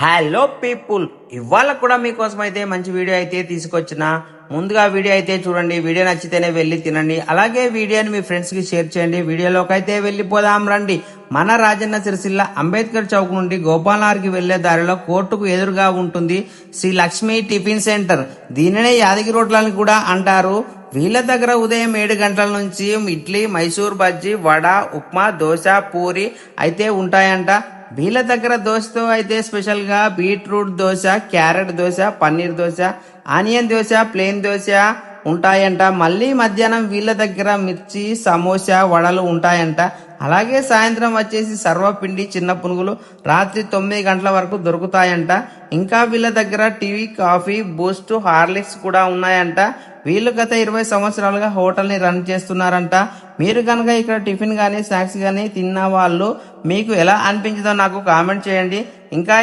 Hello people, ఇవాళ కూడా మీకోసం అయితే మంచి వీడియో అయితే తీసుకొచ్చిన. ముందుగా వీడియో అయితే చూడండి. వీడియో నచ్చితేనే వెళ్ళి తినండి. అలాగే వీడియోని మీ ఫ్రెండ్స్ కి షేర్ చేయండి. వీడియోలోకి అయితే వెళ్ళిపోదాం రండి. మన రాజన్న సిరిసిల్ల అంబేద్కర్ చౌక్ నుండి గోపాలనగర్కి వెళ్లే దారిలో కోర్టుకు ఎదురుగా ఉంటుంది శ్రీ లక్ష్మి టిఫిన్ సెంటర్. దీనినే యాదగిరి రోడ్లని కూడా అంటారు. వీళ్ళ దగ్గర ఉదయం 7 గంటల నుంచి ఇడ్లీ, మైసూర్ బజ్జీ, వడ, ఉప్మా, దోశ, పూరి అయితే ఉంటాయంట. వీళ్ళ దగ్గర దోశతో అయితే స్పెషల్ గా beetroot dosa, carrot dosa, paneer dosa, onion dosa, plain dosa ఉంటాయంట. మళ్ళీ మధ్యాహ్నం వీళ్ళ దగ్గర మిర్చి, సమోసా, వడలు ఉంటాయంట. అలాగే సాయంత్రం వచ్చేసి సర్వపిండి, చిన్న పునుగులు రాత్రి 9 గంటల వరకు దొరుకుతాయంట. ఇంకా వీళ్ళ దగ్గర టీ, కాఫీ, బూస్ట్, హార్లిక్స్ కూడా ఉన్నాయంట. వీళ్ళు గత 20 సంవత్సరాలుగా హోటల్ ని రన్ చేస్తున్నారంట. మీరు కనుక ఇక్కడ టిఫిన్ గానీ స్నాక్స్ గానీ తిన్న వాళ్ళు మీకు ఎలా అనిపించిందో నాకు కామెంట్ చేయండి. ఇంకా